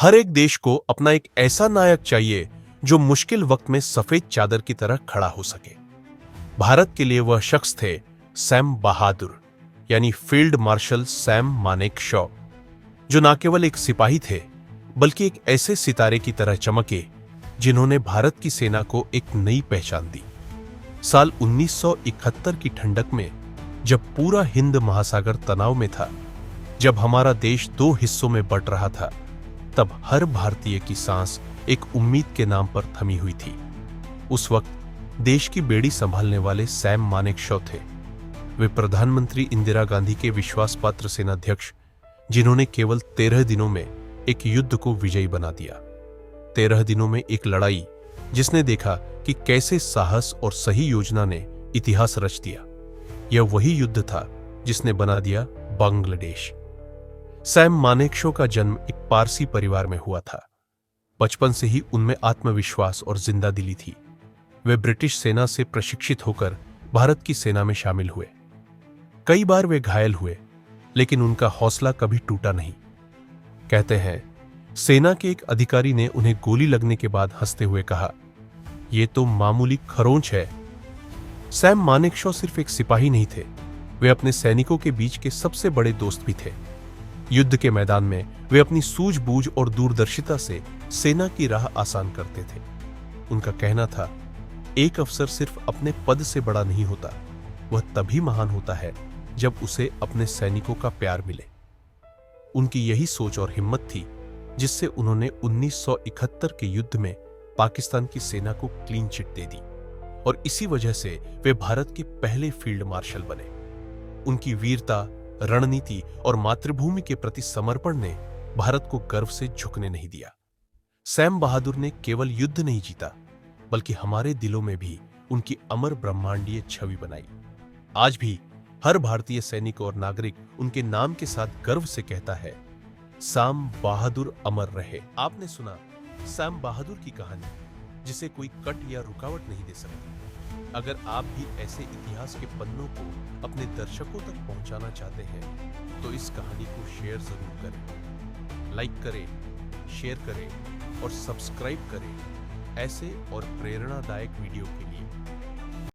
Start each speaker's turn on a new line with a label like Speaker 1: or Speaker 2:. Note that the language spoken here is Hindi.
Speaker 1: हर एक देश को अपना एक ऐसा नायक चाहिए जो मुश्किल वक्त में सफेद चादर की तरह खड़ा हो सके। भारत के लिए वह शख्स थे सैम बहादुर, यानी फील्ड मार्शल सैम मानेकशॉ, जो न केवल एक सिपाही थे बल्कि एक ऐसे सितारे की तरह चमके जिन्होंने भारत की सेना को एक नई पहचान दी। साल 1971 की ठंडक में, जब पूरा हिंद महासागर तनाव में था, जब हमारा देश दो हिस्सों में बंट रहा था, तब हर भारतीय की सांस एक उम्मीद के नाम पर थमी हुई थी। उस वक्त देश की बेड़ी संभालने वाले सैम मानेकशॉ थे। वे प्रधानमंत्री इंदिरा गांधी के विश्वास पात्र सेनाध्यक्ष, जिन्होंने केवल 13 दिनों में एक युद्ध को विजयी बना दिया। 13 दिनों में एक लड़ाई जिसने देखा कि कैसे साहस और सही योजना ने इतिहास रच दिया। यह वही युद्ध था जिसने बना दिया बांग्लादेश। सैम मानेकशॉ का जन्म एक पारसी परिवार में हुआ था। बचपन से ही उनमें आत्मविश्वास और जिंदादिली थी। वे ब्रिटिश सेना से प्रशिक्षित होकर भारत की सेना में शामिल हुए। कई बार वे घायल हुए, लेकिन उनका हौसला कभी टूटा नहीं। कहते हैं, सेना के एक अधिकारी ने उन्हें गोली लगने के बाद हंसते हुए कहा, "यह तो मामूली खरोंच है।" सैम मानेकशॉ सिर्फ एक सिपाही नहीं थे, वे अपने सैनिकों के बीच के सबसे बड़े दोस्त भी थे। युद्ध के मैदान में वे अपनी सूझबूझ और दूरदर्शिता से सेना की राह आसान करते थे। उनका कहना था, एक अफसर सिर्फ अपने पद से बड़ा नहीं होता, वह तभी महान होता है जब उसे अपने सैनिकों का प्यार मिले। उनकी यही सोच और हिम्मत थी जिससे उन्होंने 1971 के युद्ध में पाकिस्तान की सेना को क्लीन चिट दे दी, और इसी वजह से वे भारत के पहले फील्ड मार्शल बने। उनकी वीरता, रणनीति और मातृभूमि के प्रति समर्पण ने भारत को गर्व से झुकने नहीं दिया। सैम बहादुर ने केवल युद्ध नहीं जीता, बल्कि हमारे दिलों में भी उनकी अमर ब्रह्मांडीय छवि बनाई। आज भी हर भारतीय सैनिक और नागरिक उनके नाम के साथ गर्व से कहता है, सैम बहादुर अमर रहे। आपने सुना सैम बहादुर की कहानी, जिसे कोई कट या रुकावट नहीं दे सकती। अगर आप भी ऐसे इतिहास के पन्नों को अपने दर्शकों तक पहुंचाना चाहते हैं, तो इस कहानी को शेयर जरूर करें, लाइक करें, शेयर करें और सब्सक्राइब करें ऐसे और प्रेरणादायक वीडियो के लिए।